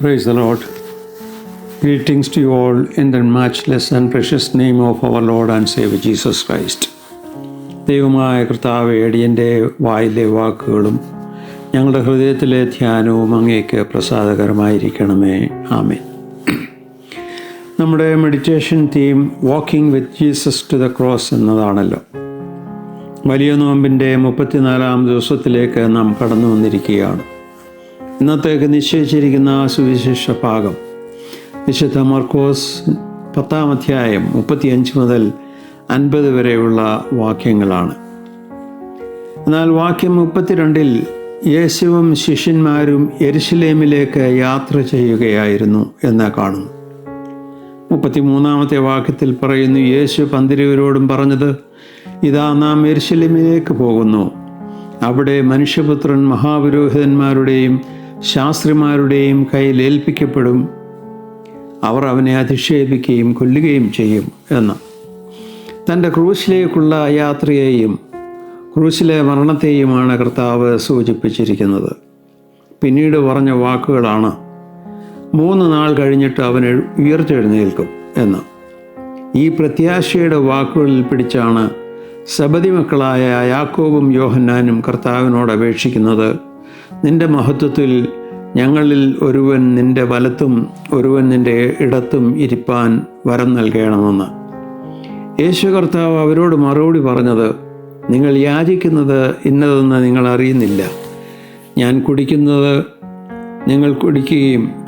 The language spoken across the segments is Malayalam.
Praise the Lord. Greetings to you all in the matchless and precious name of our Lord and Savior Jesus Christ. ദൈവമായ കർത്താവേ, അടിയൻ്റെ വായിലെ വാക്കുകളും ഞങ്ങളുടെ ഹൃദയത്തിലെ ധ്യാനവും അങ്ങേക്ക് പ്രസാദകരമായിരിക്കണമേ. ആമേൻ. നമ്മുടെ meditation theme walking with Jesus to the cross എന്നതാണല്ലോ. വലിയ നോമ്പിൻ്റെ 34-ാം ദിവസത്തിലേക്ക് നാം കടന്നു വന്നിരിക്കുകയാണ്. ഇന്നത്തേക്ക് നിശ്ചയിച്ചിരിക്കുന്ന സുവിശേഷ ഭാഗം വിശുദ്ധ മർക്കോസ് 10-ാം അധ്യായം 35 മുതൽ 50 വരെയുള്ള വാക്യങ്ങളാണ്. എന്നാൽ വാക്യം 32-ൽ യേശുവും ശിഷ്യന്മാരും യെരുശലേമിലേക്ക് യാത്ര ചെയ്യുകയായിരുന്നു എന്ന് കാണുന്നു. 33-ാമത്തെ വാക്യത്തിൽ പറയുന്നു, യേശു പന്തിരുവരോടും പറഞ്ഞത്, ഇതാ നാം യെരുശലേമിലേക്ക് പോകുന്നു. അവിടെ മനുഷ്യപുത്രൻ മഹാപുരോഹിതന്മാരുടെയും ശാസ്ത്രിമാരുടെയും കയ്യിൽ ഏൽപ്പിക്കപ്പെടും. അവർ അവനെ അധിക്ഷേപിക്കുകയും കൊല്ലുകയും ചെയ്യും എന്ന്. തൻ്റെ ക്രൂശിലേക്കുള്ള യാത്രയെയും ക്രൂശിലെ മരണത്തെയുമാണ് കർത്താവ് സൂചിപ്പിച്ചിരിക്കുന്നത്. പിന്നീട് പറഞ്ഞ വാക്കുകളാണ്, 3 നാൾ കഴിഞ്ഞിട്ട് അവൻ ഉയർത്തെഴുന്നേൽക്കും എന്ന്. ഈ പ്രത്യാശയുടെ വാക്കുകളിൽ പിടിച്ചാണ് സബദി മക്കളായ യാക്കോബും യോഹന്നാനും കർത്താവിനോട് അപേക്ഷിക്കുന്നത്, നിൻ്റെ മഹത്വത്തിൽ ഞങ്ങളിൽ ഒരുവൻ നിൻ്റെ വലത്തും ഒരുവൻ നിൻ്റെ ഇടത്തും ഇരിപ്പാൻ വരം നൽകണമെന്ന്. യേശു കർത്താവ് അവരോട് മറുപടി പറഞ്ഞത്, നിങ്ങൾ യാചിക്കുന്നത് ഇന്നതെന്ന് നിങ്ങൾ അറിയുന്നില്ല. ഞാൻ കുടിക്കുന്നത് നിങ്ങൾ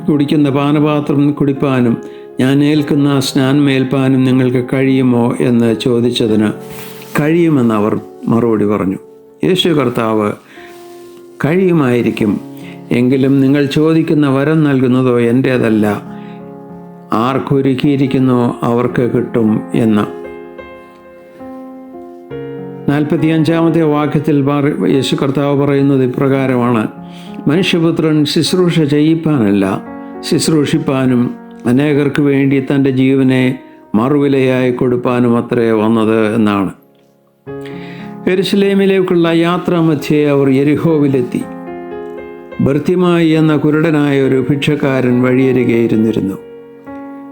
കുടിക്കുന്ന പാനപാത്രം കുടിപ്പാനും ഞാൻ ഏൽക്കുന്ന സ്നാനമേൽപ്പാനും നിങ്ങൾക്ക് കഴിയുമോ എന്ന് ചോദിച്ചതിന് കഴിയുമെന്ന് അവർ മറുപടി പറഞ്ഞു. യേശു കർത്താവ്, കഴിയുമായിരിക്കും, എങ്കിലും നിങ്ങൾ ചോദിക്കുന്ന വരം നൽകുന്നതോ എൻ്റേതല്ല, ആർക്കൊരുക്കിയിരിക്കുന്നോ അവർക്ക് കിട്ടും എന്ന്. 45-ാമത്തെ വാക്യത്തിൽ യേശു കർത്താവ് പറയുന്നത് ഇപ്രകാരമാണ്, മനുഷ്യപുത്രൻ ശുശ്രൂഷ ചെയ്യിപ്പാനല്ല, ശുശ്രൂഷിപ്പാനും അനേകർക്ക് വേണ്ടി തൻ്റെ ജീവനെ മറുവിലയായി കൊടുപ്പാനും അത്രേ വന്നത് എന്നാണ്. യെരുശലേമിലേക്കുള്ള യാത്രാമധ്യേ അവർ യെരിഹോവിലെത്തി. ബർത്തിമായി എന്ന കുരുടനായ ഒരു ഭിക്ഷക്കാരൻ വഴിയരികെയിരുന്നിരുന്നു.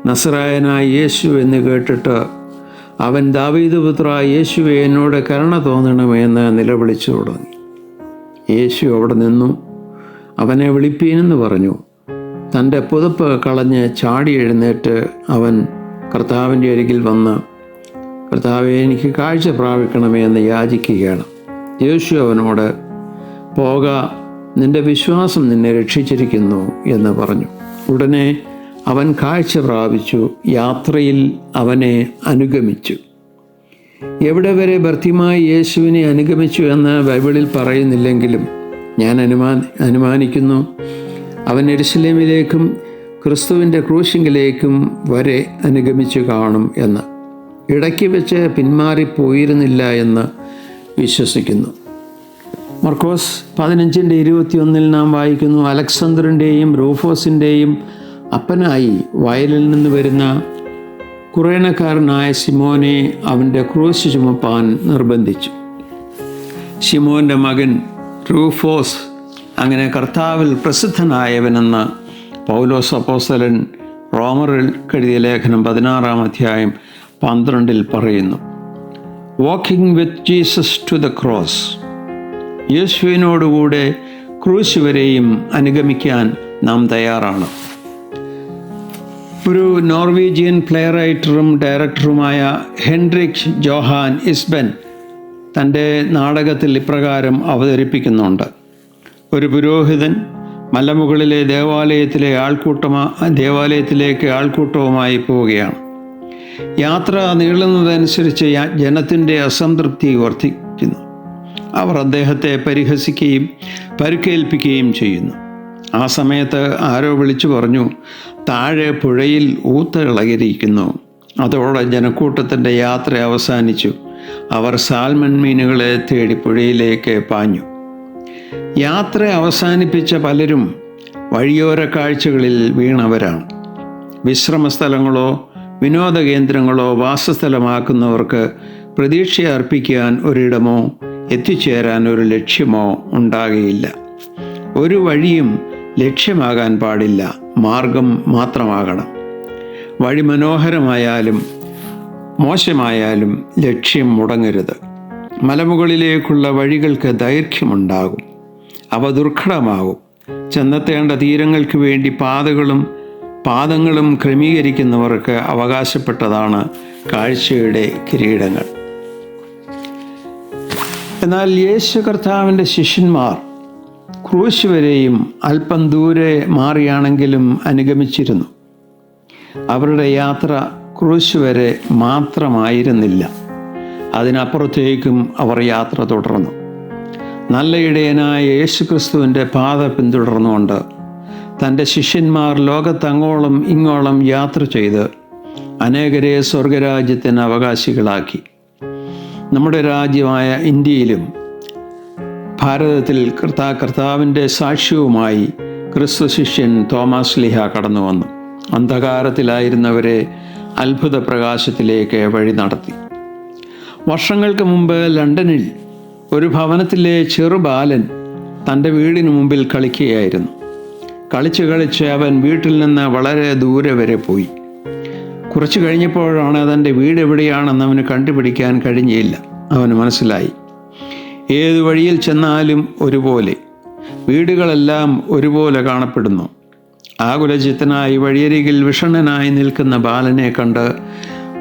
നസറായനായ യേശു എന്ന് കേട്ടിട്ട് അവൻ, ദാവീദ് പുത്രാ യേശുവേ, എന്നോട് കരുണ തോന്നണമേ എന്ന് നിലവിളിച്ചു തുടങ്ങി. യേശു അവിടെ നിന്നു. അവനെ വിളിപ്പീനെന്ന് പറഞ്ഞു. തൻ്റെ പുതപ്പ് കളഞ്ഞ് ചാടി എഴുന്നേറ്റ് അവൻ കർത്താവിൻ്റെ അരികിൽ വന്ന്, കർത്താവേ, എനിക്ക് കാഴ്ച പ്രാപിക്കണമേ എന്ന് യാചിക്കുകയാണ്. യേശു അവനോട്, പോക, നിൻ്റെ വിശ്വാസം നിന്നെ രക്ഷിച്ചിരിക്കുന്നു എന്ന് പറഞ്ഞു. ഉടനെ അവൻ കാഴ്ച പ്രാപിച്ചു, യാത്രയിൽ അവനെ അനുഗമിച്ചു. എവിടെ വരെ ബർത്തിമായി യേശുവിനെ അനുഗമിച്ചു എന്ന് ബൈബിളിൽ പറയുന്നില്ലെങ്കിലും ഞാൻ അനുമാനിക്കുന്നു അവൻ യെരുശലേമിലേക്കും ക്രിസ്തുവിൻ്റെ ക്രൂശിങ്കിലേക്കും വരെ അനുഗമിച്ചു കാണും എന്ന്. ഇടയ്ക്ക് വെച്ച് പിന്മാറിപ്പോയിരുന്നില്ല എന്ന് വിശ്വസിക്കുന്നു. മർക്കോസ് 15:21 നാം വായിക്കുന്നു, അലക്സാണ്ടറിൻ്റെയും റൂഫോസിൻ്റെയും അപ്പനായി വയലിൽ നിന്ന് വരുന്ന കുറേനക്കാരനായ ശിമോനെ അവൻ്റെ ക്രൂശ് ചുമപ്പാൻ നിർബന്ധിച്ചു. ശിമോൻ്റെ മകൻ റൂഫോസ് അങ്ങനെ കർത്താവിൽ പ്രസിദ്ധനായവനെന്ന് പൗലോസ് അപ്പോസ്തലൻ റോമറിൽ എഴുതിയ ലേഖനം 16-ാം അധ്യായം 12 പറയുന്നു. Walking with Jesus to the cross. യേശുവിനോടുകൂടെ ക്രൂശ് വരെയും അനുഗമിക്കാൻ നാം തയ്യാറാണ്. ഒരു നോർവീജിയൻ പ്ലേ റൈറ്ററും ഡയറക്ടറുമായ ഹെൻറിക് ജോഹാൻ ഇസ്ബൻ തൻ്റെ നാടകത്തിൽ ഇപ്രകാരം അവതരിപ്പിക്കുന്നുണ്ട്. ഒരു പുരോഹിതൻ മലമുകളിലെ ദേവാലയത്തിലേക്ക് ആൾക്കൂട്ടവുമായി പോവുകയാണ്. യാത്ര നീളുന്നതനുസരിച്ച് ജനത്തിൻ്റെ അസംതൃപ്തി വർദ്ധിക്കുന്നു. അവർ അദ്ദേഹത്തെ പരിഹസിക്കുകയും പരുക്കേൽപ്പിക്കുകയും ചെയ്യുന്നു. ആ സമയത്ത് ആരോ വിളിച്ചു പറഞ്ഞു, താഴെ പുഴയിൽ ഊത്ത് ഇളകിയിരിക്കുന്നു. അതോടെ ജനക്കൂട്ടത്തിൻ്റെ യാത്ര അവസാനിച്ചു. അവർ സാൽമൺ മീനുകളെ തേടി പുഴയിലേക്ക് പാഞ്ഞു. യാത്ര അവസാനിപ്പിച്ച പലരും വഴിയോര കാഴ്ചകളിൽ വീണവരാണ്. വിശ്രമസ്ഥലങ്ങളോ വിനോദ കേന്ദ്രങ്ങളോ വാസസ്ഥലമാക്കുന്നവർക്ക് പ്രതീക്ഷ അർപ്പിക്കാൻ ഒരിടമോ എത്തിച്ചേരാൻ ഒരു ലക്ഷ്യമോ ഉണ്ടാകുകയില്ല. ഒരു വഴിയും ലക്ഷ്യമാകാൻ പാടില്ല. മാർഗം മാത്രമാകണം. വഴി മനോഹരമായാലും മോശമായാലും ലക്ഷ്യം മുടങ്ങരുത്. മലമുകളിലേക്കുള്ള വഴികൾക്ക് ദൈർഘ്യമുണ്ടാകും, അവ ദുർഘടമാകും. ചെന്നെത്തേണ്ട തീരങ്ങൾക്ക് വേണ്ടി പാദങ്ങളും ക്രമീകരിക്കുന്നവർക്ക് അവകാശപ്പെട്ടതാണ് കാഴ്ചയുടെ കിരീടങ്ങൾ. എന്നാൽ യേശു കർത്താവിൻ്റെ ശിഷ്യന്മാർ ക്രൂശ് വരെയും അല്പം ദൂരെ മാറിയാണെങ്കിലും അനുഗമിച്ചിരുന്നു. അവരുടെ യാത്ര ക്രൂശ് വരെ മാത്രമായിരുന്നില്ല, അതിനപ്പുറത്തേക്കും അവർ യാത്ര തുടർന്നു. നല്ല ഇടയനായ യേശുക്രിസ്തുവിൻ്റെ പാത പിന്തുടർന്നുകൊണ്ട് തൻ്റെ ശിഷ്യന്മാർ ലോകത്തങ്ങോളം ഇങ്ങോളം യാത്ര ചെയ്ത് അനേകരെ സ്വർഗരാജ്യത്തിന് അവകാശികളാക്കി. നമ്മുടെ രാജ്യമായ ഇന്ത്യയിലും ഭാരതത്തിൽ കർത്താവിൻ്റെ സാക്ഷ്യവുമായി ക്രിസ്തു ശിഷ്യൻ തോമാസ് ലീഹ കടന്നു വന്നു. അന്ധകാരത്തിലായിരുന്നവരെ അത്ഭുത പ്രകാശത്തിലേക്ക് വഴി നടത്തി. വർഷങ്ങൾക്ക് മുമ്പ് ലണ്ടനിൽ ഒരു ഭവനത്തിലെ ചെറുബാലൻ തൻ്റെ വീടിന് മുമ്പിൽ കളിക്കുകയായിരുന്നു. കളിച്ച് അവൻ വീട്ടിൽ നിന്ന് വളരെ ദൂരെ വരെ പോയി. കുറച്ച് കഴിഞ്ഞപ്പോഴാണ് തൻ്റെ വീട് എവിടെയാണെന്ന് അവന് കണ്ടുപിടിക്കാൻ കഴിഞ്ഞില്ല. അവന് മനസ്സിലായി, ഏതു വഴിയിൽ ചെന്നാലും ഒരുപോലെ, വീടുകളെല്ലാം ഒരുപോലെ കാണപ്പെടുന്നു. ആകുലചിത്തനായി വഴിയരികിൽ വിഷണ്ണനായി നിൽക്കുന്ന ബാലനെ കണ്ട്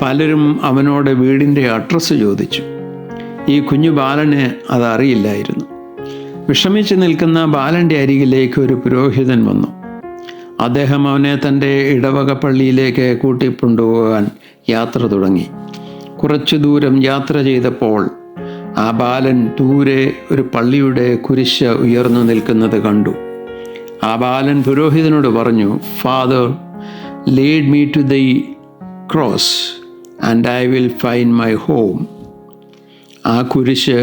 പലരും അവനോട് വീടിൻ്റെ അഡ്രസ്സ് ചോദിച്ചു. ഈ കുഞ്ഞു ബാലന് അതറിയില്ലായിരുന്നു. വിഷമിച്ച് നിൽക്കുന്ന ബാലൻ്റെ അരികിലേക്ക് ഒരു പുരോഹിതൻ വന്നു. അദ്ദേഹം അവനെ തൻ്റെ ഇടവക പള്ളിയിലേക്ക് കൂട്ടിക്കൊണ്ടുപോകാൻ യാത്ര തുടങ്ങി. കുറച്ചു ദൂരം യാത്ര ചെയ്തപ്പോൾ ആ ബാലൻ ദൂരെ ഒരു പള്ളിയുടെ കുരിശ് ഉയർന്നു നിൽക്കുന്നത് കണ്ടു. ആ ബാലൻ പുരോഹിതനോട് പറഞ്ഞു, "father, lead me to the cross and I will find my home." ആ കുരിശ്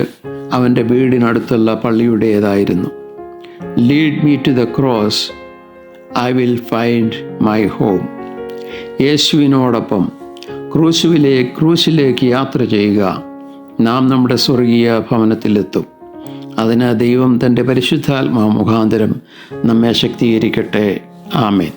അവൻ്റെ വീടിനടുത്തുള്ള പള്ളിയുടേതായിരുന്നു. "Lead me to the cross, I will find my home." യേശുവിനോടൊപ്പം ക്രൂശിലേക്ക് യാത്ര ചെയ്യുക, നാം നമ്മുടെ സ്വർഗീയ ഭവനത്തിലെത്തും. അതിന് ദൈവം തൻ്റെ പരിശുദ്ധാത്മാ മുഖാന്തരം നമ്മെ ശക്തീകരിക്കട്ടെ. ആമേൻ.